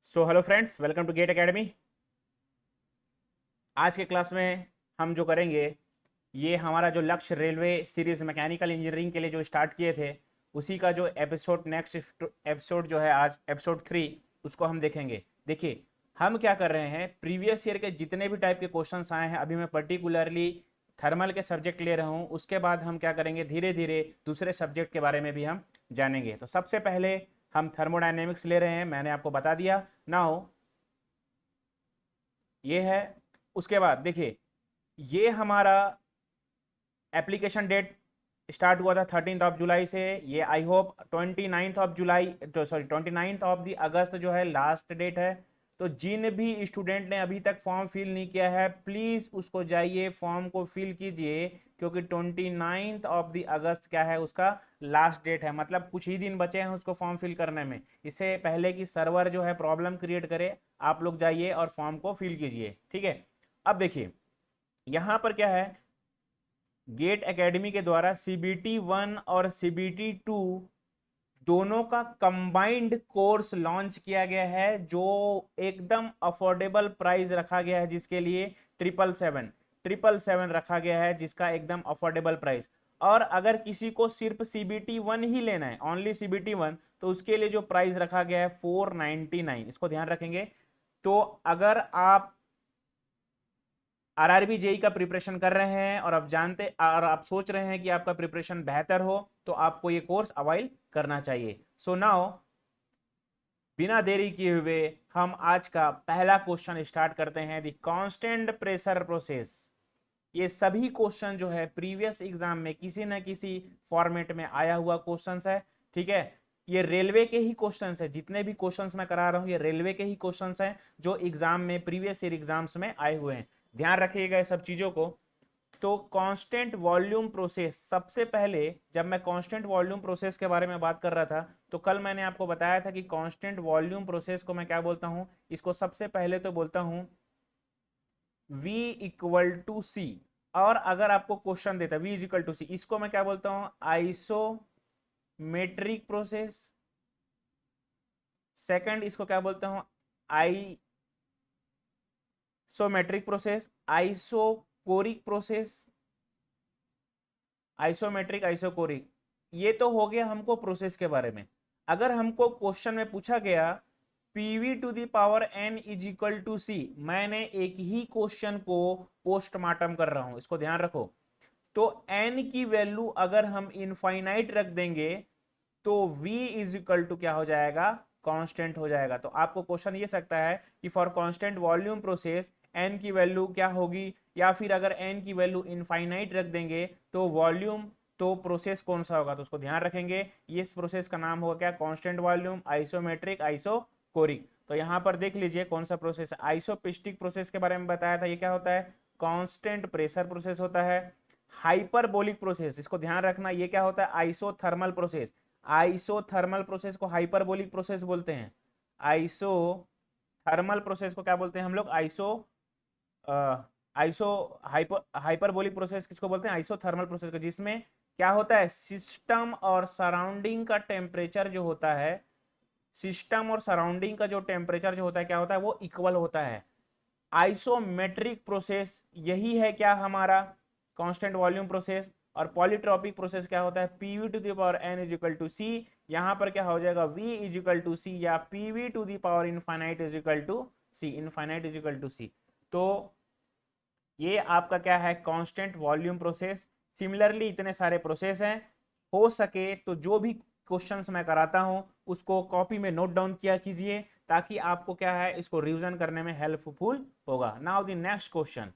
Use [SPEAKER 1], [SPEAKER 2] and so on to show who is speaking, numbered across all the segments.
[SPEAKER 1] So hello friends, welcome to GATE academy. आज के class में हम जो करेंगे, ये हमारा जो लक्ष्य रेलवे सीरीज मैकेनिकल इंजीनियरिंग के लिए जो स्टार्ट किए थे, उसी का जो एपिसोड नेक्स्ट एपिसोड जो है आज एपिसोड 3, उसको हम देखेंगे। देखिए, हम क्या कर रहे हैं, प्रीवियस ईयर के जितने भी टाइप के क्वेश्चंस आए हैं, अभी मैं पर्टिकुलरली थर्मल के सब्जेक्ट ले रहा हूँ। उसके बाद हम क्या करेंगे, धीरे धीरे दूसरे सब्जेक्ट के बारे में भी हम जानेंगे। तो सबसे पहले हम थर्मोडायनेमिक्स ले रहे हैं, मैंने आपको बता दिया। नाउ ये है। उसके बाद देखिए, ये हमारा एप्लीकेशन डेट स्टार्ट हुआ था 13 जुलाई से। ये आई होप 29 जुलाई, सॉरी 29 अगस्त जो है लास्ट डेट है। तो जिन भी स्टूडेंट ने अभी तक फॉर्म फिल नहीं किया है, प्लीज उसको जाइए फॉर्म को फिल कीजिए, क्योंकि 29 अगस्त क्या है, उसका लास्ट डेट है। मतलब कुछ ही दिन बचे हैं उसको फॉर्म फिल करने में। इससे पहले कि सर्वर जो है प्रॉब्लम क्रिएट करे, आप लोग जाइए और फॉर्म को फिल कीजिए, ठीक है। अब देखिए, यहां पर क्या है, गेट एकेडमी के द्वारा सीबीटी 1 और सीबीटी 2 दोनों का कंबाइंड कोर्स लॉन्च किया गया है, जो एकदम अफोर्डेबल प्राइस रखा गया है, जिसके लिए 777 रखा गया है, जिसका एकदम अफोर्डेबल प्राइस। और अगर किसी को सिर्फ सीबीटी 1 ही लेना है, ओनली सीबीटी 1, तो उसके लिए जो प्राइस रखा गया है 499, इसको ध्यान रखेंगे। तो अगर आप आरआरबी जेई का प्रिपरेशन कर रहे हैं और आप सोच रहे हैं कि आपका प्रिपरेशन बेहतर हो, तो आपको ये कोर्स अवाइल करना चाहिए। सो नाउ, बिना देरी किए हुए हम आज का पहला क्वेश्चन स्टार्ट करते हैं, द कांस्टेंट प्रेशर प्रोसेस। ये सभी क्वेश्चन जो है प्रीवियस एग्जाम में किसी न किसी फॉर्मेट में आया हुआ क्वेश्चंस है, ठीक है। ये रेलवे के ही क्वेश्चंस है, जितने भी क्वेश्चंस मैं करा रहा हूं ये रेलवे के ही क्वेश्चंस हैं, जो एग्जाम में प्रीवियस ईयर एग्जाम्स में आए हुए हैं। ध्यान रखिएगा ये सब चीजों को। तो कांस्टेंट वॉल्यूम प्रोसेस, सबसे पहले जब मैं कांस्टेंट वॉल्यूम प्रोसेस के बारे में बात कर रहा था, तो कल मैंने आपको बताया था कि कांस्टेंट वॉल्यूम प्रोसेस को मैं क्या बोलता हूं, इसको सबसे पहले तो बोलता हूं V इक्वल टू सी। और अगर आपको क्वेश्चन देता है V इज इक्वल टू सी, इसको मैं क्या बोलता हूं, आइसोमेट्रिक प्रोसेस। सेकंड, इसको क्या बोलता हूं, isometric process, isochoric process, isometric, isochoric. ये तो हो गया हमको प्रोसेस के बारे में। अगर हमको क्वेश्चन में पूछा गया PV to the power n is equal to C, मैंने एक ही क्वेश्चन को पोस्टमार्टम कर रहा हूं, इसको ध्यान रखो। तो एन की वैल्यू अगर हम इनफाइनाइट रख देंगे, तो v इज इक्वल टू क्या हो जाएगा, कांस्टेंट हो जाएगा। तो आपको क्वेश्चन ये सकता है कि for constant volume process n की वैल्यू क्या होगी, या फिर अगर n की वैल्यू इनफाइनाइट रख देंगे तो वॉल्यूम, तो प्रोसेस कौन सा होगा, तो उसको ध्यान रखेंगे। ये इस प्रोसेस का नाम होगा क्या, कांस्टेंट वॉल्यूम, आइसोमेट्रिक, आइसोकोरिक। तो यहां पर देख लीजिए कौन सा प्रोसेस है। आइसोपिस्टिक प्रोसेस के बारे में बताया था, ये क्या होता है, कांस्टेंट प्रेशर प्रोसेस होता है। हाइपरबोलिक प्रोसेस, इसको ध्यान रखना, ये क्या होता है, आइसोथर्मल प्रोसेस। आइसोथर्मल प्रोसेस को हाइपरबोलिक प्रोसेस बोलते हैं। आइसोथर्मल प्रोसेस को क्या बोलते हैं हम लोग, आइसो हाइपरबोलिक प्रोसेस किसको बोलते हैं, आइसोथर्मल प्रोसेस को, जिसमें क्या होता है, सिस्टम और सराउंडिंग का टेम्परेचर जो होता है, सिस्टम और सराउंडिंग का जो टेम्परेचर जो होता है, क्या होता है, वो इक्वल होता है। आइसोमेट्रिक प्रोसेस यही है क्या, हमारा कांस्टेंट वॉल्यूम प्रोसेस। और पॉलीट्रॉपिक प्रोसेस क्या होता है, PV to the power n is equal to C. यहां पर क्या हो जाएगा, V is equal to C, या PV to the power infinite is equal to C, infinite is equal to C. तो ये आपका क्या है, कांस्टेंट वॉल्यूम प्रोसेस। सिमिलरली इतने सारे प्रोसेस हैं, हो सके तो जो भी क्वेश्चंस मैं कराता हूं उसको कॉपी में नोट डाउन किया कीजिए, ताकि आपको क्या है, इसको रिवीजन करने में हेल्पफुल होगा। Now the next question,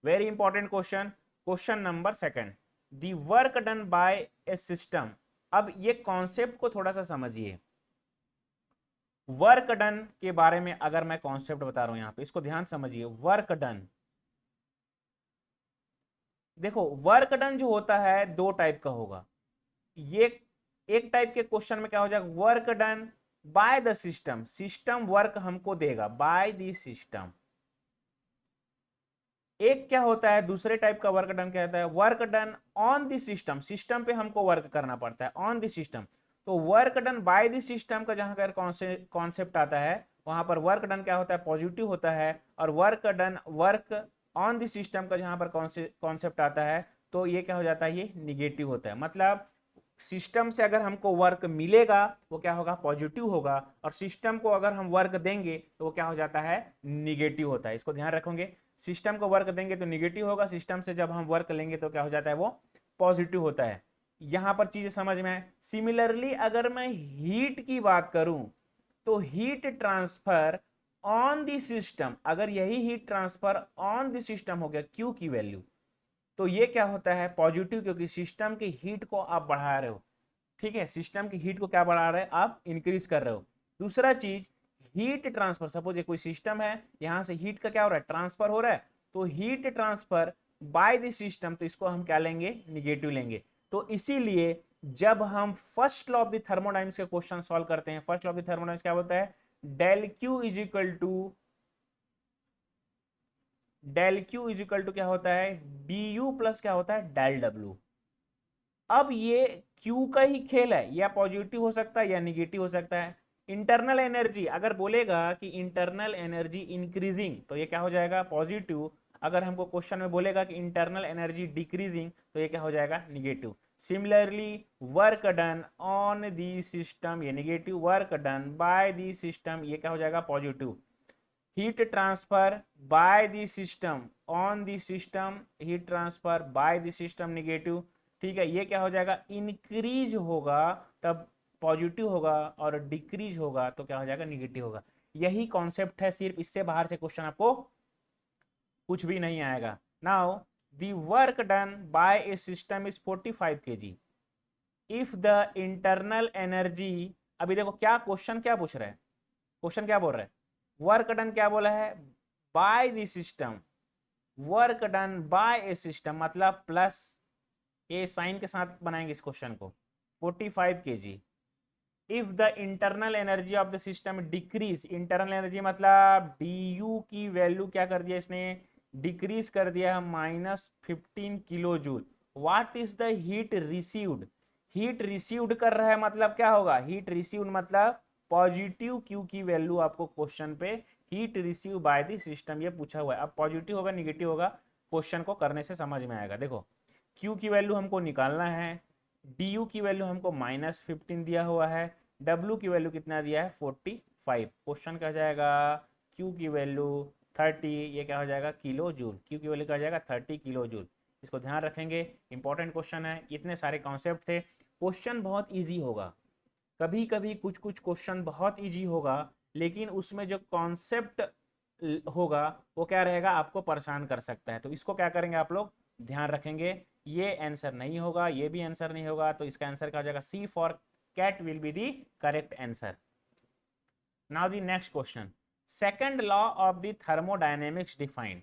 [SPEAKER 1] very important question, question number second, the work done bye A system. अब ये कॉन्सेप्ट को थोड़ा सा समझिए। वर्क डन के बारे में अगर मैं कॉन्सेप्ट बता रहा हूं यहां पे, इसको ध्यान समझिए। वर्क डन, देखो वर्क डन जो होता है दो टाइप का होगा। ये एक टाइप के क्वेश्चन में क्या हो जाएगा, work done bye the system, system work हमको देगा बाय द सिस्टम। एक क्या होता है, दूसरे टाइप का वर्क डन क्या होता है, work done on the system, system पे हमको वर्क करना पड़ता है, ऑन द सिस्टम। तो work done bye the system का जहां पर कॉन्सेप्ट आता है, वहां पर वर्क डन क्या होता है, पॉजिटिव होता है, और वर्क ऑन द सिस्टम का जहां पर कॉन्सेप्ट आता है तो ये क्या हो जाता है, ये निगेटिव होता है। मतलब सिस्टम से अगर हमको वर्क मिलेगा वो क्या होगा, पॉजिटिव होगा, और सिस्टम को अगर हम वर्क देंगे तो वो क्या हो जाता है, निगेटिव होता है। इसको ध्यान रखोगे, सिस्टम को वर्क देंगे तो निगेटिव होगा, सिस्टम से जब हम वर्क लेंगे तो क्या हो जाता है, वो पॉजिटिव होता है। यहां पर चीजें समझ में आए। सिमिलरली अगर मैं हीट की बात करूं तो heat transfer on the system, अगर यही heat transfer on the system हो गया क्यू की वैल्यू, तो ये क्या होता है, पॉजिटिव, क्योंकि सिस्टम की हीट को आप बढ़ा रहे हो। ठीक है, सिस्टम की हीट को क्या बढ़ा रहे हैं, आप इंक्रीज कर रहे हो। दूसरा चीज, हीट ट्रांसफर, सपोज ये कोई सिस्टम है, यहां से हीट का क्या हो रहा है, ट्रांसफर हो रहा है, तो heat transfer by the system, तो इसको हम क्या लेंगे, निगेटिव लेंगे। तो इसीलिए जब हम first law of the thermodynamics के क्वेश्चन सॉल्व करते हैं, first law of the thermodynamics क्या होता है, del Q is equal to, del Q is equal to क्या होता है, डी यू प्लस क्या होता है, डेल डब्ल्यू। अब ये Q का ही खेल है, या पॉजिटिव हो सकता है या निगेटिव हो सकता है। इंटरनल एनर्जी अगर बोलेगा कि इंटरनल एनर्जी इंक्रीजिंग, तो ये क्या हो जाएगा, पॉजिटिव। अगर हमको क्वेश्चन में बोलेगा कि इंटरनल एनर्जी डिक्रीजिंग, तो ये क्या हो जाएगा, negative. Similarly work done on the system, ये negative, work done by the system, ये क्या हो जाएगा, positive. Heat transfer by the system on the system, heat transfer by the system, negative. ठीक है, ये क्या हो जाएगा, इंक्रीज होगा तब पॉजिटिव होगा, और डिक्रीज होगा तो क्या हो जाएगा, निगेटिव होगा। यही कॉन्सेप्ट है, सिर्फ इससे बाहर से क्वेश्चन आपको कुछ भी नहीं आएगा। Now the work done bye A system is 45 kg if the internal energy, अभी देखो क्या क्वेश्चन क्या पूछ रहा है, क्वेश्चन क्या बोल रहा है, वर्क डन क्या बोला है, bye the system, work done bye A system मतलब प्लस ए साइन के साथ बनाएंगे इस क्वेश्चन को, 45 kg if the internal energy of the system decrease, internal energy मतलब डी यू की वैल्यू क्या कर दिया इसने, डिक्रीज कर दिया, -15 kilo joule. What is the heat received, heat received कर रहा है मतलब क्या होगा, हीट रिसीव्ड मतलब पॉजिटिव क्यू की वैल्यू आपको क्वेश्चन पे, heat receive by the system ये पूछा हुआ है। अब पॉजिटिव होगा निगेटिव होगा, क्वेश्चन को करने से समझ में आएगा। देखो क्यू की वैल्यू हमको निकालना है, डी यू की वैल्यू हमको -15 दिया हुआ है, डब्ल्यू की वैल्यू कितना दिया है, 45। क्वेश्चन क्या जाएगा, क्यू की वैल्यू 30, ये क्या हो जाएगा, किलो जूल, क्यू की वैल्यू क्या हो जाएगा, 30 किलो जूल। इसको ध्यान रखेंगे, इंपॉर्टेंट क्वेश्चन है, इतने सारे कॉन्सेप्ट थे। क्वेश्चन बहुत ईजी होगा, कभी कभी कुछ कुछ क्वेश्चन बहुत इजी होगा, लेकिन उसमें जो कॉन्सेप्ट होगा वो क्या रहेगा, आपको परेशान कर सकता है। तो इसको क्या करेंगे आप लोग, ध्यान रखेंगे। ये आंसर नहीं होगा, ये भी आंसर नहीं होगा, तो इसका आंसर क्या हो जाएगा, C for cat will be the correct answer. Now the next question, second law of the thermodynamics defined.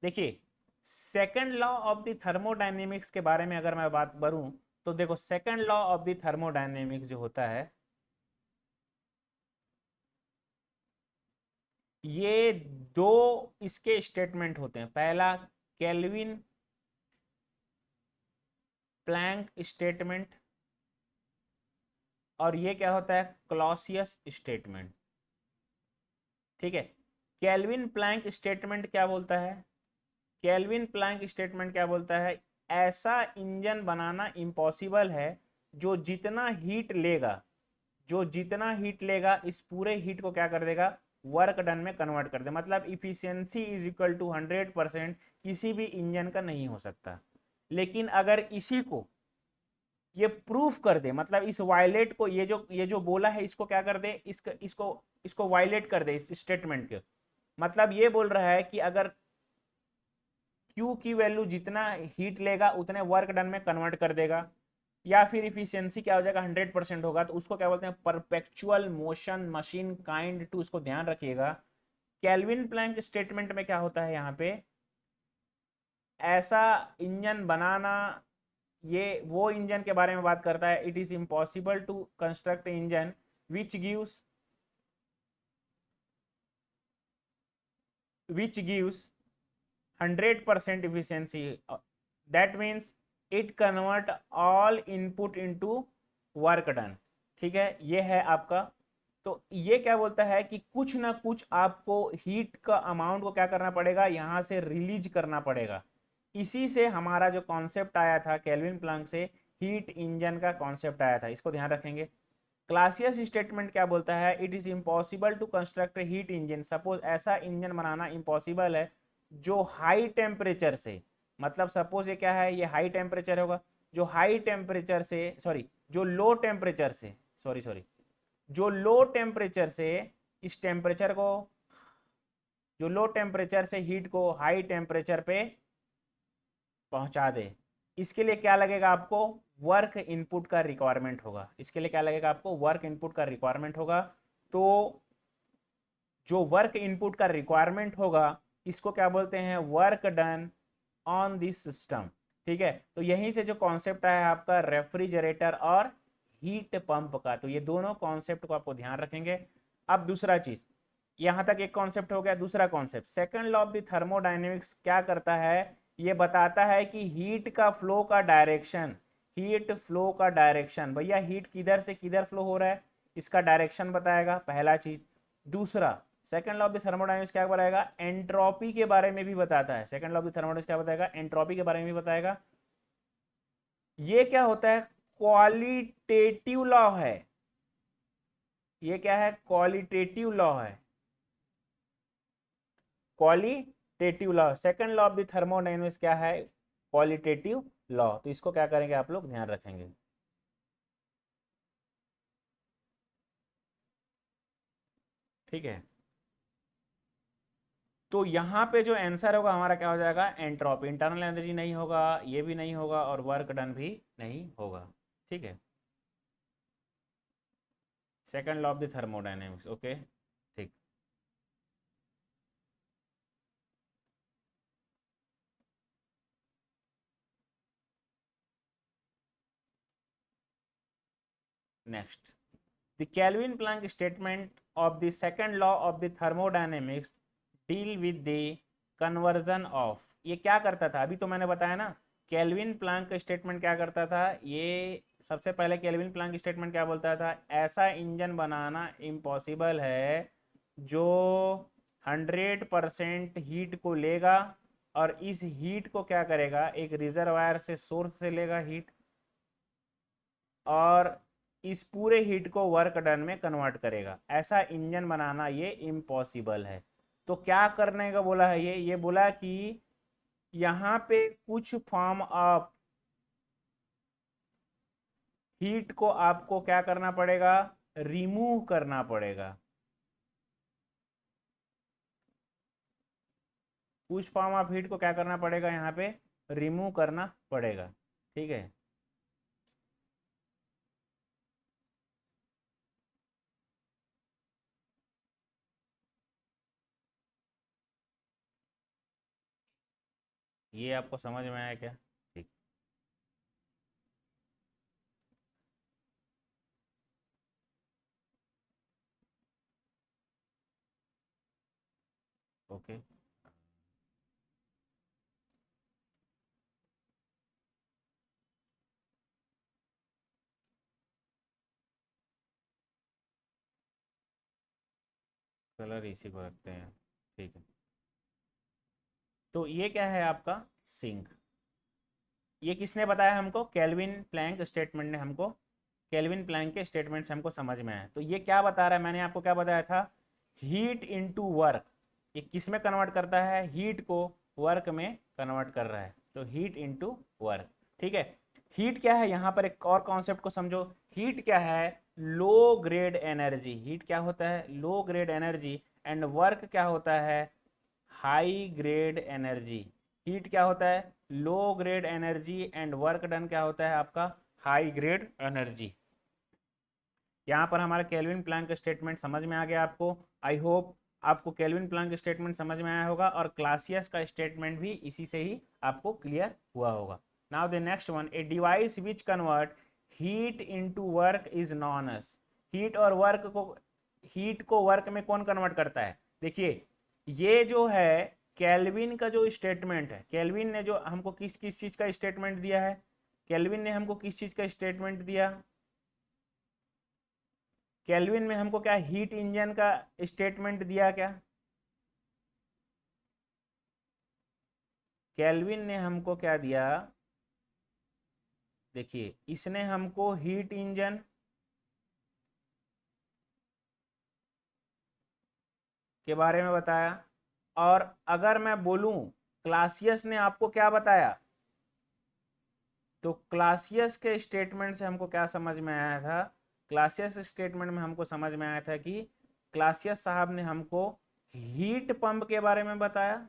[SPEAKER 1] देखिए second law of the thermodynamics के बारे में अगर मैं बात करूं, तो देखो second law of the thermodynamics जो होता है, ये दो इसके स्टेटमेंट होते हैं। पहला केल्विन प्लैंक स्टेटमेंट, और ये क्या होता है, क्लॉसियस स्टेटमेंट। ठीक है, केल्विन प्लैंक स्टेटमेंट क्या बोलता है, केल्विन प्लैंक स्टेटमेंट क्या बोलता है, ऐसा इंजन बनाना इम्पॉसिबल है जो जितना हीट लेगा, जो जितना हीट लेगा इस पूरे हीट को क्या कर देगा, वर्क डन में कन्वर्ट कर दे। मतलब इफिशियंसी इज इक्वल टू 100% किसी भी इंजन का नहीं हो सकता। लेकिन अगर इसी को ये प्रूफ कर दे, मतलब इस वायलेट को, ये जो बोला है इसको क्या कर दे, इसको वायलेट कर दे इस स्टेटमेंट के, मतलब ये बोल रहा है कि अगर Q की वैल्यू जितना हीट लेगा उतने वर्क डन में कन्वर्ट कर देगा, या फिर इफिशियंसी क्या हो जाएगा, 100% होगा, तो उसको क्या बोलते हैं, perpetual motion machine kind two. इसको ध्यान रखिएगा, केल्विन प्लैंक स्टेटमेंट में क्या होता है, यहाँ पे ऐसा इंजन बनाना, ये वो इंजन के बारे में बात करता है। It is impossible to construct engine which gives 100% efficiency, that means it convert all input into work done। ठीक है, ये है आपका। तो ये क्या बोलता है कि कुछ ना कुछ आपको हीट का अमाउंट को क्या करना पड़ेगा, यहां से रिलीज करना पड़ेगा। इसी से हमारा जो कॉन्सेप्ट आया था केल्विन प्लैंक से, हीट इंजन का कॉन्सेप्ट आया था, इसको ध्यान रखेंगे। क्लासियस स्टेटमेंट क्या बोलता है, it is impossible to construct a heat engine, suppose ऐसा इंजन बनाना इम्पॉसिबल है जो हाई टेम्परेचर से, मतलब सपोज ये क्या है, ये हाई टेम्परेचर होगा, जो हाई टेम्परेचर से सॉरी जो लो टेम्परेचर से सॉरी जो लो टेम्परेचर से इस टेम्परेचर को, जो लो टेम्परेचर से हीट को हाई टेम्परेचर पे पहुंचा दे। इसके लिए क्या लगेगा आपको, वर्क इनपुट का रिक्वायरमेंट होगा। इसके लिए क्या लगेगा आपको, वर्क इनपुट का रिक्वायरमेंट होगा। तो जो वर्क इनपुट का रिक्वायरमेंट होगा इसको क्या बोलते हैं, work done on this system. ठीक है, तो यहीं से जो कॉन्सेप्ट है आपका रेफ्रिजरेटर और हीट पंप का, तो ये दोनों कॉन्सेप्ट को आपको ध्यान रखेंगे। अब दूसरा चीज, यहां तक एक कॉन्सेप्ट हो गया। दूसरा concept, second law of the thermodynamics क्या करता है, ये बताता है कि हीट का फ्लो का डायरेक्शन, हीट फ्लो का डायरेक्शन, भैया हीट किधर से किधर फ्लो हो रहा है इसका डायरेक्शन बताएगा, पहला चीज। दूसरा, second law of the thermodynamics क्या बताएगा, एंट्रोपी के बारे में भी बताता है। Second law of the thermodynamics क्या बताएगा, एंट्रोपी के बारे में भी बताएगा। ये क्या होता है, क्वालिटेटिव लॉ है। ये क्या है, क्वालिटेटिव लॉ है, qualitative law. Second law of the thermodynamics क्या है, क्वालिटेटिव लॉ। तो इसको क्या करेंगे आप लोग, ध्यान रखेंगे। ठीक है, तो यहाँ पे जो आंसर होगा हमारा क्या हो जाएगा, एंट्रोपी। इंटरनल एनर्जी नहीं होगा, ये भी नहीं होगा, और वर्क डन भी नहीं होगा। ठीक है, second law of the thermodynamics. Okay, ठीक। Next, the Kelvin Planck statement of the second law of the thermodynamics deal with the conversion of. ये क्या करता था, अभी तो मैंने बताया ना, केल्विन प्लैंक स्टेटमेंट क्या करता था, ये सबसे पहले केल्विन प्लैंक स्टेटमेंट क्या बोलता था, ऐसा इंजन बनाना इम्पॉसिबल है जो 100% हीट को लेगा और इस हीट को क्या करेगा, एक रिजर्वायर से, सोर्स से लेगा हीट, और इस पूरे हीट को वर्क डन में कन्वर्ट करेगा। ऐसा इंजन बनाना ये इम्पॉसिबल है। तो क्या करने का बोला है, ये बोला कि यहाँ पे कुछ फॉर्म ऑफ हीट को आपको क्या करना पड़ेगा, रिमूव करना पड़ेगा। कुछ फॉर्म ऑफ हीट को क्या करना पड़ेगा, यहाँ पे रिमूव करना पड़ेगा। ठीक है, ये आपको समझ में आया क्या, ठीक। ओके, कलर इसी को रखते हैं। ठीक है, तो ये क्या है आपका सिंक। ये किसने बताया हमको, केल्विन प्लैंक स्टेटमेंट ने हमको, केल्विन प्लैंक के स्टेटमेंट से हमको समझ में आया। तो ये क्या बता रहा है, मैंने आपको क्या बताया था, हीट इनटू वर्क। ये किस में कन्वर्ट करता है, हीट को वर्क में कन्वर्ट कर रहा है। तो हीट इनटू वर्क। ठीक है, हीट क्या है, यहाँ पर एक और कॉन्सेप्ट को समझो। हीट क्या है, लो ग्रेड एनर्जी। हीट क्या होता है, low grade energy. And work क्या होता है, हाई ग्रेड एनर्जी। हीट क्या होता है, low grade energy, and work done क्या होता है आपका, हाई ग्रेड एनर्जी। यहाँ पर हमारा केल्विन प्लैंक स्टेटमेंट समझ में आ गया आपको। आई होप आपको केल्विन प्लैंक स्टेटमेंट समझ में आया होगा, और क्लासियस का स्टेटमेंट भी इसी से ही आपको क्लियर हुआ होगा। Now the next one, a device which convert heat into work is known as. Heat और वर्क को, हीट को वर्क में कौन कन्वर्ट करता है, देखिए ये जो है केल्विन का जो स्टेटमेंट है, केल्विन ने जो हमको किस किस चीज का स्टेटमेंट दिया है, केल्विन ने हमको किस चीज का स्टेटमेंट दिया, केल्विन में हमको क्या हीट इंजन का स्टेटमेंट दिया क्या? केल्विन ने हमको क्या दिया? देखिए इसने हमको हीट इंजन के बारे में बताया, और अगर मैं बोलूं क्लासियस ने आपको क्या बताया, तो क्लासियस के स्टेटमेंट से हमको क्या समझ में आया था? क्लासियस स्टेटमेंट में हमको समझ में आया था कि क्लासियस साहब ने हमको हीट पंप के बारे में बताया,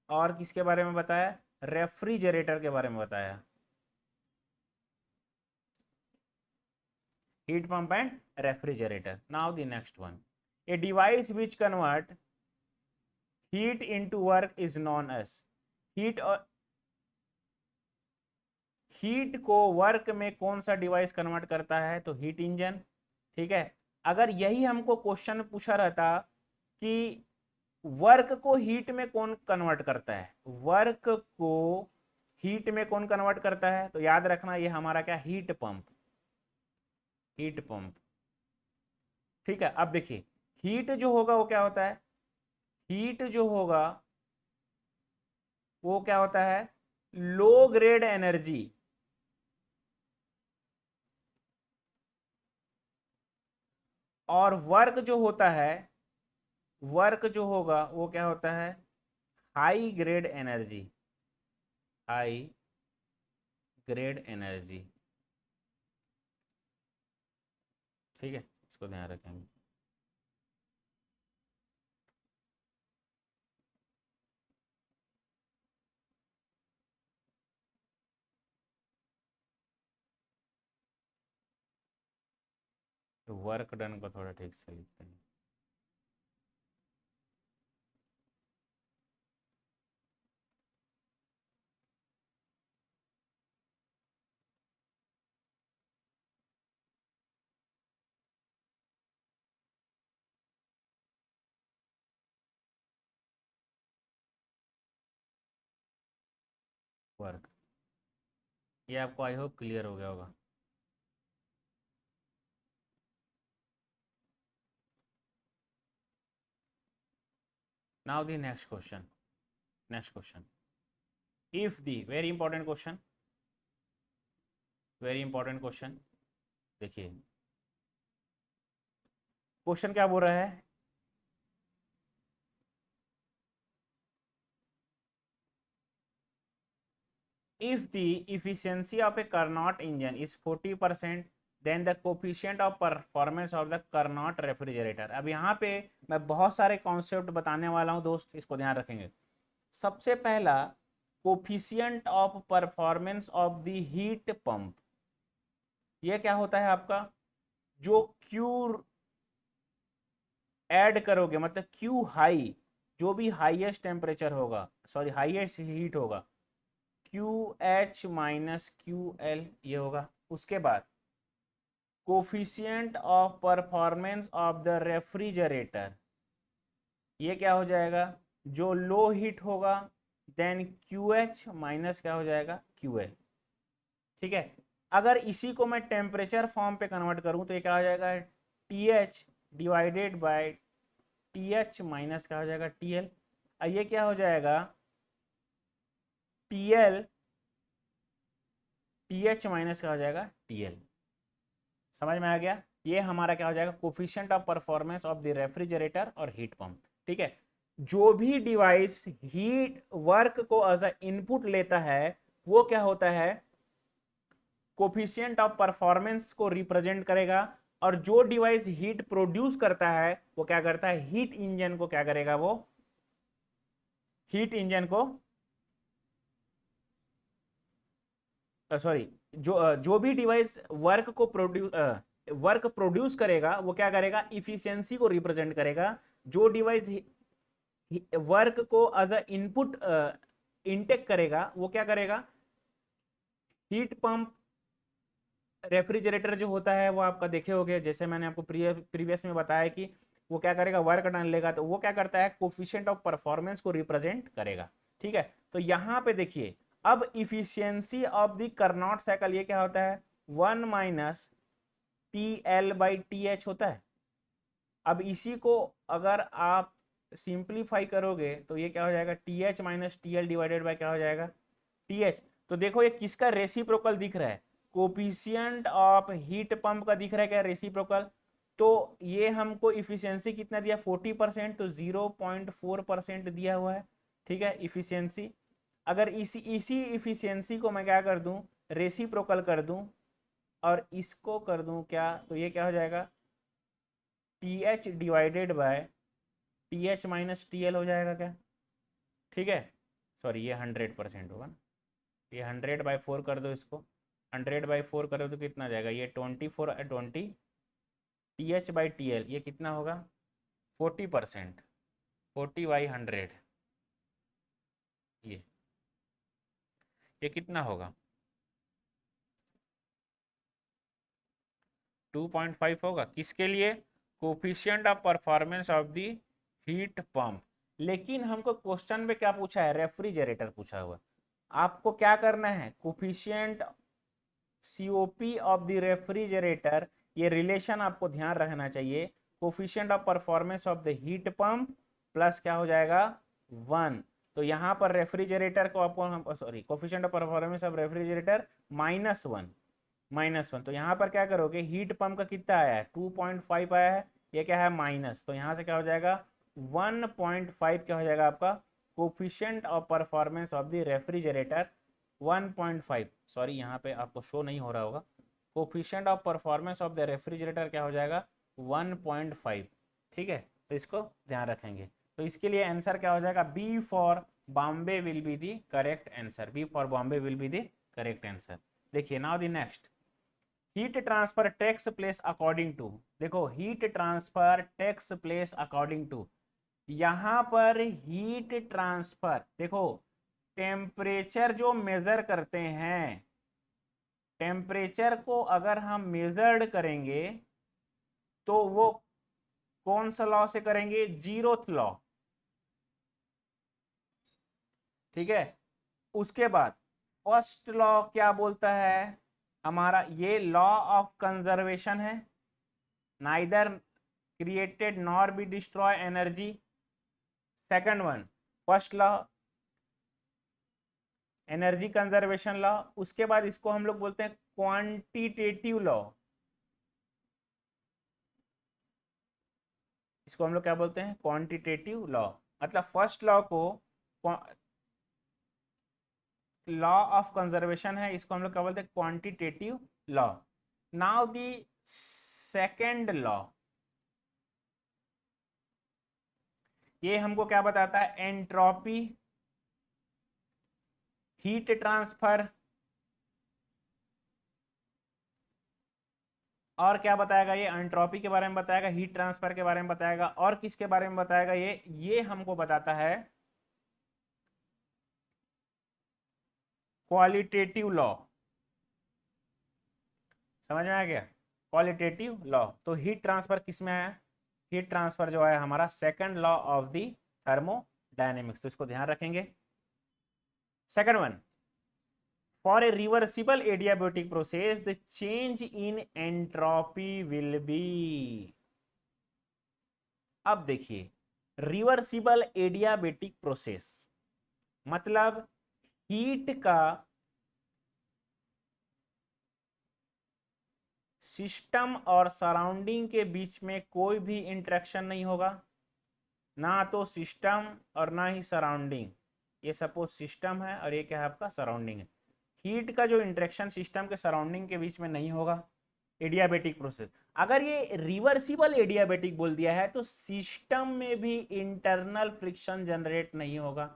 [SPEAKER 1] और किसके बारे में बताया? रेफ्रिजरेटर के बारे में बताया। Heat pump and refrigerator. Now the next one, a device which convert heat into work is known as. Heat और हीट को वर्क में कौन सा डिवाइस कन्वर्ट करता है? तो हीट इंजन। ठीक है, अगर यही हमको क्वेश्चन पूछा रहता कि वर्क को हीट में कौन कन्वर्ट करता है, वर्क को हीट में कौन कन्वर्ट करता है, तो याद रखना ये हमारा क्या, हीट पंप। Heat pump. ठीक है, अब देखिए हीट जो होगा वो क्या होता है? हीट जो होगा वो क्या होता है? Low grade energy. और वर्क जो होता है, वर्क जो होगा वो क्या होता है? High grade energy. High grade energy. ठीक है, इसको ध्यान रखेंगे। तो वर्क डन को थोड़ा ठीक से लिखते हैं। वर्क, ये आपको आई होप क्लियर हो गया होगा। Now the next question. Next question, if the, very important question, very important question. देखिए क्वेश्चन क्या बोल रहा है? If the efficiency of a Carnot engine is 40%, then the coefficient of performance of the Carnot refrigerator। अब यहाँ पे मैं बहुत सारे कॉन्सेप्ट बताने वाला हूँ दोस्त, इसको ध्यान रखेंगे। सबसे पहला, coefficient of performance of the heat pump. ये क्या होता है आपका? जो क्यू ऐड करोगे, मतलब क्यू हाई, जो भी हाईएस्ट टेम्परेचर होगा, सॉरी हाईएस्ट हीट होगा, Q H minus Q L, ये होगा। उसके बाद coefficient of performance of the refrigerator, ये क्या हो जाएगा? जो लो हीट होगा, देन क्यू एच माइनस क्या हो जाएगा, क्यू एल। ठीक है, अगर इसी को मैं टेम्परेचर फॉर्म पे कन्वर्ट करूं तो ये क्या हो जाएगा? T H divided by T H minus क्या हो जाएगा, टी एल। ये क्या हो जाएगा? T L, T H minus क्या हो जाएगा, टी एल। समझ में आ गया? ये हमारा क्या हो जाएगा? Coefficient of performance of the refrigerator और हीट पंप। ठीक है, जो भी डिवाइस हीट वर्क को एज अ इनपुट लेता है वो क्या होता है? कोफिशिएंट ऑफ परफॉर्मेंस को रिप्रेजेंट करेगा। और जो डिवाइस हीट प्रोड्यूस करता है वो क्या करता है? हीट इंजन को क्या करेगा? वो हीट इंजन को, सॉरी, जो भी डिवाइस वर्क प्रोड्यूस करेगा वो क्या करेगा? इफिशियंसी को रिप्रेजेंट करेगा। जो डिवाइस वर्क को एज अ इनपुट इनटेक करेगा वो क्या करेगा? Heat pump. रेफ्रिजरेटर जो होता है वो आपका देखे होगे, जैसे मैंने आपको प्रीवियस में बताया कि वो क्या करेगा? वर्क डन लेगा, तो वो क्या करता है? कोफिशिएंट ऑफ परफॉर्मेंस को रिप्रेजेंट करेगा। ठीक है, तो यहां पे देखिए, अब efficiency of the Carnot cycle ये क्या होता है? 1 माइनस TL/TH होता है। अब इसी को अगर आप सिंप्लीफाई करोगे तो ये क्या हो जाएगा, TH minus TL divided by क्या हो जाएगा, TH। तो देखो ये किसका रेसिप्रोकल दिख रहा है, कोफिशिएंट ऑफ हीट पंप का दिख रहा है क्या, रेसिप्रोकल। तो ये हमको इफिशियंसी कितना दिया 40%, तो 0.4% दिया हुआ है, ठीक है इफिशियंसी। अगर इसी इफिशियंसी को मैं क्या कर दूं, रेसिप्रोकल कर दूं और इसको कर दूं क्या, तो ये क्या हो जाएगा TH divided by TH minus TL हो जाएगा क्या, ठीक है। सॉरी ये 100% होगा ना, ये 100/4 कर दो इसको, 100/4 करो तो कितना जाएगा, ये 24/20 TH/TL, ये कितना होगा 40%, 40/100, ये कितना होगा 2.5 होगा, किसके लिए, coefficient of performance of the heat pump. लेकिन हमको क्वेश्चन में क्या पूछा है, रेफ्रिजरेटर पूछा हुआ। आपको क्या करना है, coefficient COP of the refrigerator, ये रिलेशन आपको ध्यान रखना चाहिए, coefficient of performance of the heat pump plus क्या हो जाएगा 1। तो यहाँ पर रेफ्रिजरेटर को आपको sorry coefficient of performance of refrigerator -1, तो यहाँ पर क्या करोगे, हीट पंप का कितना आया है 2.5 आया है, ये क्या है माइनस, तो यहाँ से क्या हो जाएगा 1.5 क्या हो जाएगा आपका coefficient of performance of the refrigerator 1.5, sorry यहाँ पे आपको शो नहीं हो रहा होगा, coefficient of performance of the refrigerator क्या हो जाएगा 1.5, ठीक है। तो इसको ध्यान रखेंगे, तो इसके लिए आंसर क्या हो जाएगा, B for Bombay will be the correct answer, B for Bombay will be the correct answer. देखिए now the next, heat transfer takes place according to, देखो heat transfer takes place according to, यहां पर हीट ट्रांसफर देखो, temperature जो measure करते हैं, temperature को अगर हम मेजर्ड करेंगे तो वो कौन सा लॉ से करेंगे, जीरोथ लॉ, ठीक है। उसके बाद फर्स्ट लॉ क्या बोलता है हमारा, ये लॉ ऑफ कंजर्वेशन है, neither created nor be destroy energy. Second one first law energy conservation law, उसके बाद इसको हम लोग बोलते हैं क्वांटिटेटिव लॉ, इसको हम लोग क्या बोलते हैं क्वांटिटेटिव लॉ। मतलब फर्स्ट लॉ को लॉ ऑफ कंजर्वेशन है, इसको हम लोग क्या बोलते हैं quantitative law. Now the second law, ये हमको क्या बताता है, एंट्रोपी, हीट ट्रांसफर, और क्या बताएगा, ये एंट्रोपी के बारे में बताएगा, हीट ट्रांसफर के बारे में बताएगा, और किसके बारे में बताएगा, ये हमको बताता है क्वालिटेटिव लॉ। समझ में आ गया, क्वालिटेटिव लॉ। तो हीट ट्रांसफर किस में आया, हीट ट्रांसफर जो है हमारा second law of the thermodynamics, तो इसको ध्यान रखेंगे। Second one, for a reversible adiabatic process the change in entropy will be. अब देखिए रिवर्सिबल एडियाबैटिक प्रोसेस मतलब हीट का सिस्टम और सराउंडिंग के बीच में कोई भी इंटरेक्शन नहीं होगा, ना तो सिस्टम और ना ही सराउंडिंग। ये सपोज सिस्टम है और ये क्या है आपका सराउंडिंग है। हीट का जो इंटरेक्शन सिस्टम के सराउंडिंग के बीच में नहीं होगा, एडियाबैटिक प्रोसेस। अगर ये रिवर्सिबल एडियाबैटिक बोल दिया है तो सिस्टम में भी इंटरनल फ्रिक्शन जनरेट नहीं होगा,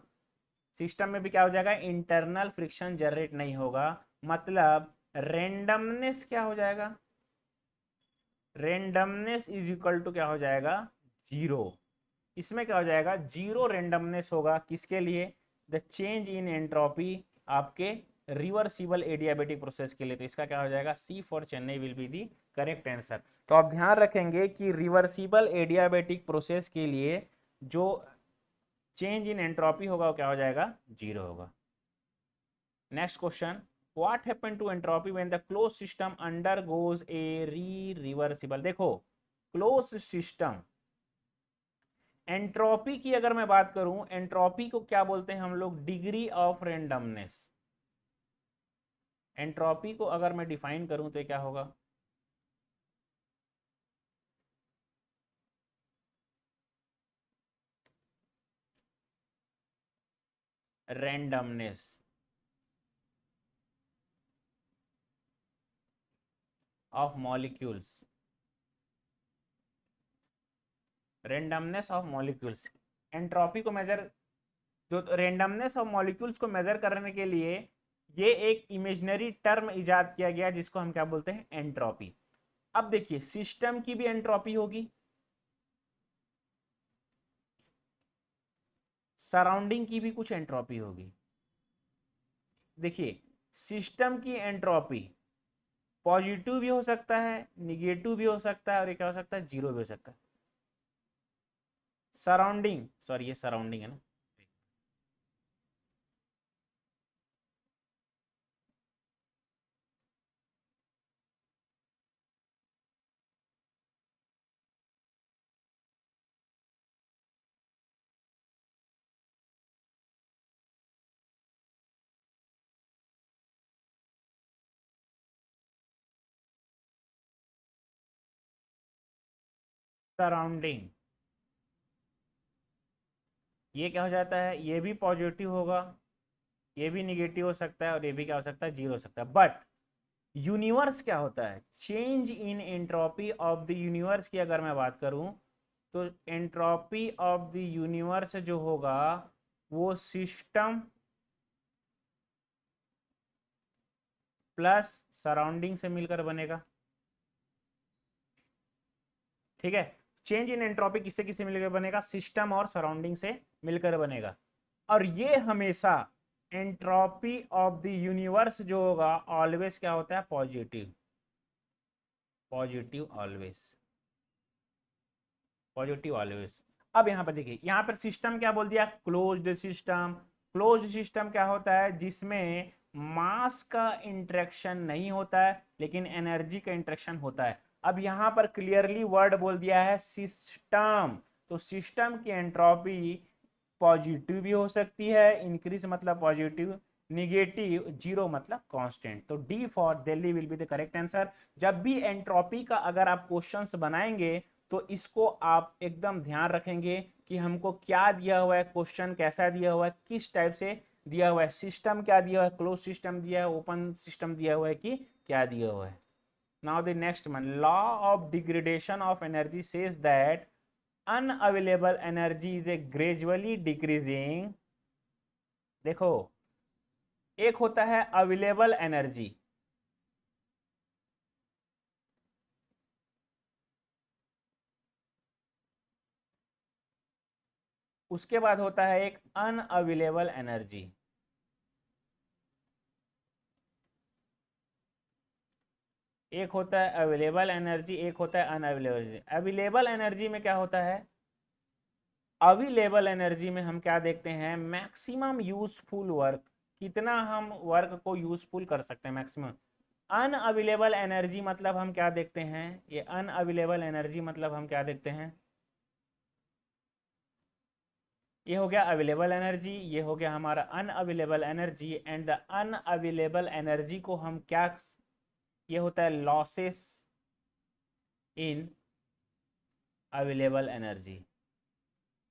[SPEAKER 1] सिस्टम में भी क्या हो जाएगा, इंटरनल फ्रिक्शन जनरेट नहीं होगा। मतलब रेंडमनेस क्या हो जाएगा, रेंडमनेस इज इक्वल टू क्या हो जाएगा, जीरो। इसमें क्या हो जाएगा, जीरो रेंडमनेस होगा, किसके लिए, द चेंज इन एंट्रोपी आपके रिवर्सिबल एडियाबैटिक प्रोसेस के लिए। तो इसका क्या हो जाएगा, C for Chennai will be the correct answer. तो आप ध्यान रखेंगे कि रिवर्सिबल एडियाबैटिक प्रोसेस के लिए जो चेंज इन एंट्रोपी होगा वो क्या हो जाएगा, जीरो होगा। Next question, what happen to entropy when the close system undergoes a reversible. देखो क्लोज सिस्टम, एंट्रोपी की अगर मैं बात करूं, एंट्रोपी को क्या बोलते हैं हम लोग? Degree of randomness. एंट्रोपी को अगर मैं डिफाइन करूं तो क्या होगा? Randomness of molecules, randomness of molecules. Entropy को मेजर, जो रेंडमनेस ऑफ मॉलिक्यूल्स को मेजर करने के लिए ये एक इमेजिनरी टर्म इजाद किया गया जिसको हम क्या बोलते हैं? एंट्रोपी। अब देखिए सिस्टम की भी एंट्रोपी होगी, सराउंडिंग की भी कुछ एंट्रोपी होगी। देखिए सिस्टम की एंट्रोपी पॉजिटिव भी हो सकता है, निगेटिव भी हो सकता है, और ये क्या हो सकता है? जीरो भी हो सकता है। सराउंडिंग, सॉरी ये सराउंडिंग है ना, सराउंडिंग, ये क्या हो जाता है? ये भी पॉजिटिव होगा, ये भी निगेटिव हो सकता है, और ये भी क्या हो सकता है? जीरो हो सकता है। बट यूनिवर्स क्या होता है? Change in entropy of the universe की अगर मैं बात करूं तो एंट्रोपी ऑफ द यूनिवर्स जो होगा वो सिस्टम प्लस सराउंडिंग से मिलकर बनेगा। ठीक है, चेंज इन एंट्रोपी किससे किससे मिलकर बनेगा? सिस्टम और सराउंडिंग से मिलकर बनेगा। और ये हमेशा एंट्रोपी ऑफ द यूनिवर्स जो होगा ऑलवेज क्या होता है? Positive, positive always, positive always. अब यहां पर देखिए, यहां पर सिस्टम क्या बोल दिया? Closed system. क्लोज्ड सिस्टम क्या होता है? जिसमें मास का इंटरेक्शन नहीं होता है लेकिन एनर्जी का इंटरेक्शन होता है। अब यहां पर क्लियरली वर्ड बोल दिया है सिस्टम, तो सिस्टम की एंट्रोपी पॉजिटिव भी हो सकती है, इंक्रीज मतलब पॉजिटिव, निगेटिव जीरो मतलब कांस्टेंट। तो D for Delhi will be the correct answer. जब भी एंट्रोपी का अगर आप क्वेश्चंस बनाएंगे तो इसको आप एकदम ध्यान रखेंगे कि हमको क्या दिया हुआ है, क्वेश्चन कैसा दिया हुआ है, किस टाइप से दिया हुआ है, सिस्टम क्या दिया हुआ है, क्लोज सिस्टम दिया है, ओपन सिस्टम दिया हुआ है, कि क्या दिया हुआ है। Now the next one, law of degradation of energy says that unavailable energy is a gradually decreasing. देखो एक होता है अवेलेबल एनर्जी, उसके बाद होता है एक अनअवेलेबल एनर्जी। एक होता है अवेलेबल एनर्जी, एक होता है अनअवेलेबल एनर्जी। अवेलेबल एनर्जी में क्या होता है? अवेलेबल एनर्जी में हम क्या देखते हैं? मैक्सिमम यूजफुल वर्क, कितना हम वर्क को यूजफुल कर सकते हैं, मैक्सिमम। अनअवेलेबल एनर्जी मतलब हम क्या देखते हैं? ये अनअवेलेबल एनर्जी मतलब हम क्या देखते हैं? ये हो गया अवेलेबल एनर्जी, ये हो गया हमारा unavailable energy. And the unavailable energy को हम क्या, ये होता है लॉसेस इन अवेलेबल एनर्जी।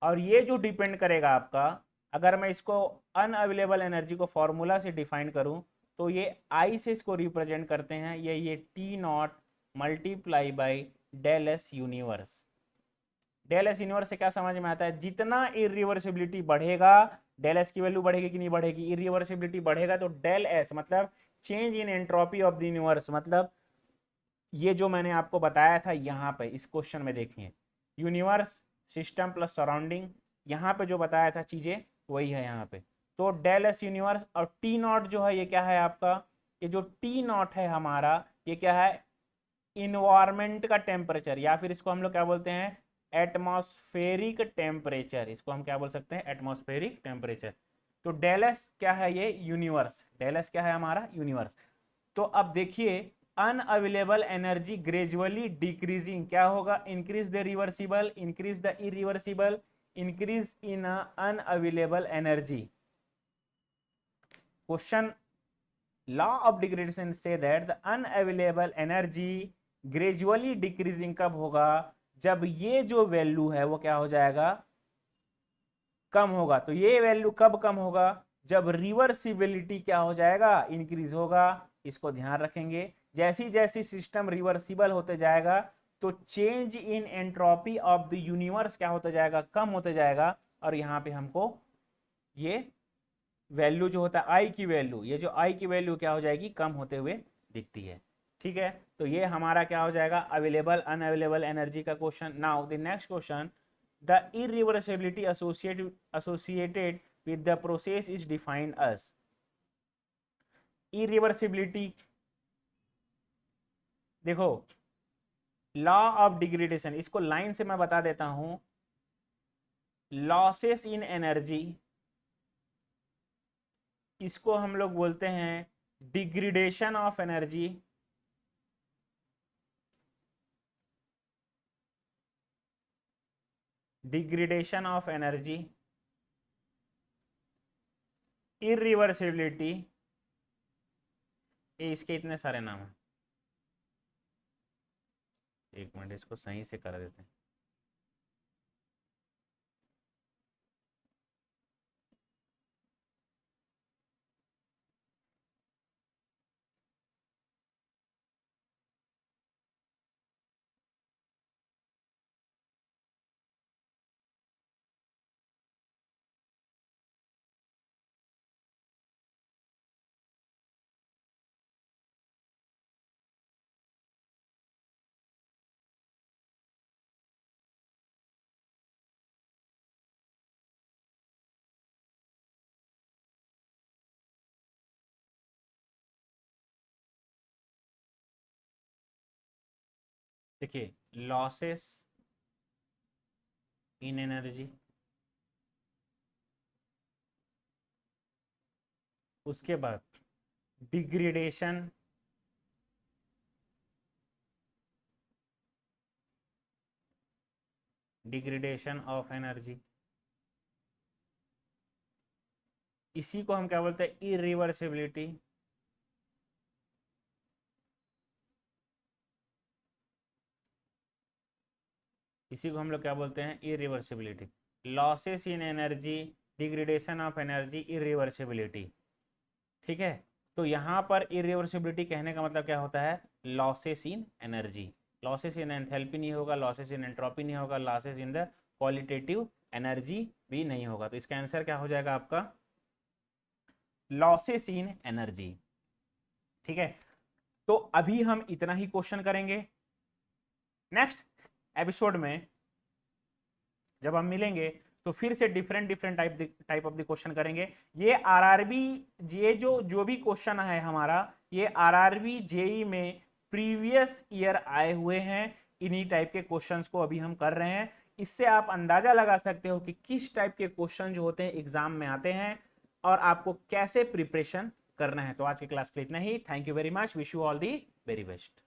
[SPEAKER 1] और ये जो डिपेंड करेगा आपका, अगर मैं इसको अनअवेलेबल एनर्जी को फॉर्मूला से डिफाइन करूं तो ये आई से इसको रिप्रेजेंट करते हैं, ये T naught multiply by del S universe. Del S universe से क्या समझ में आता है? जितना इरिवर्सिबिलिटी बढ़ेगा, डेल एस की वैल्यू बढ़ेगी कि नहीं बढ़ेगी? इरिवर्सिबिलिटी बढ़ेगा तो डेल एस मतलब change in entropy of the universe, मतलब ये जो मैंने आपको बताया था यहाँ पे इस क्वेश्चन में देखिए, यूनिवर्स सिस्टम प्लस सराउंडिंग, यहाँ पे जो बताया था चीजें वही है यहाँ पे। तो डेल एस यूनिवर्स और टी नॉट जो है ये क्या है आपका? ये जो टी नॉट है हमारा, ये क्या है? इन्वायरमेंट का टेम्परेचर, या फिर इसको हम लोग क्या बोलते हैं? Atmospheric temperature. इसको हम क्या बोल सकते हैं? Atmospheric temperature. तो डेल एस क्या है, ये यूनिवर्स, डेल एस क्या है हमारा, यूनिवर्स। तो अब देखिए अनअवेलेबल एनर्जी ग्रेजुअली डिक्रीजिंग, क्या होगा, increase the reversible, increase the irreversible, increase in unavailable energy. Question, law of degradation say that the unavailable energy gradually decreasing कब होगा, जब ये जो वैल्यू है वो क्या हो जाएगा, कम होगा। तो ये वैल्यू कब कम होगा, जब रिवर्सिबिलिटी क्या हो जाएगा, इंक्रीज होगा। इसको ध्यान रखेंगे, जैसी जैसी सिस्टम रिवर्सिबल होते जाएगा तो change in entropy of the universe क्या होता जाएगा, कम होते जाएगा। और यहाँ पे हमको ये वैल्यू जो होता है आई की वैल्यू, ये जो आई की वैल्यू क्या हो जाएगी, कम होते हुए दिखती है। ठीक है, तो ये हमारा क्या हो जाएगा, अवेलेबल अनअवेलेबल एनर्जी का question. Now the next question, the irreversibility associated with the process is defined as। Irreversibility देखो, लॉ ऑफ डिग्रेडेशन, इसको लाइन से मैं बता देता हूं, लॉसेस इन एनर्जी, इसको हम लोग बोलते हैं degradation of energy, degradation of energy, irreversibility, ये इसके इतने सारे नाम हैं। एक मिनट इसको सही से कर देते हैं। देखिए, लॉसेस इन एनर्जी, उसके बाद डिग्रेडेशन, डिग्रेडेशन ऑफ एनर्जी, इसी को हम क्या बोलते हैं, इरिवर्सिबिलिटी। इसी को हम लोग क्या बोलते हैं, irreversibility. Losses in energy, degradation of energy, irreversibility. ठीक है, तो यहाँ पर इरिवर्सिबिलिटी कहने का मतलब क्या होता है, losses in energy. Losses in enthalpy नहीं होगा, लॉसेस इन एंट्रोपी नहीं होगा, losses in the qualitative energy भी नहीं होगा। तो इसका आंसर क्या हो जाएगा आपका, लॉसेस इन एनर्जी। ठीक है, तो अभी हम इतना ही क्वेश्चन करेंगे। नेक्स्ट एपिसोड में जब हम मिलेंगे तो फिर से different different type of the question करेंगे। ये आरआरबी, ये जो भी क्वेश्चन है हमारा, ये आरआरबी जेई में प्रीवियस ईयर आए हुए हैं। इन्हीं टाइप के क्वेश्चंस को अभी हम कर रहे हैं। इससे आप अंदाजा लगा सकते हो कि किस टाइप के क्वेश्चन जो होते हैं एग्जाम में आते हैं और आपको कैसे प्रिपरेशन करना है। तो आज की क्लास के लिए इतना ही। Thank you very much, wish you all the very best.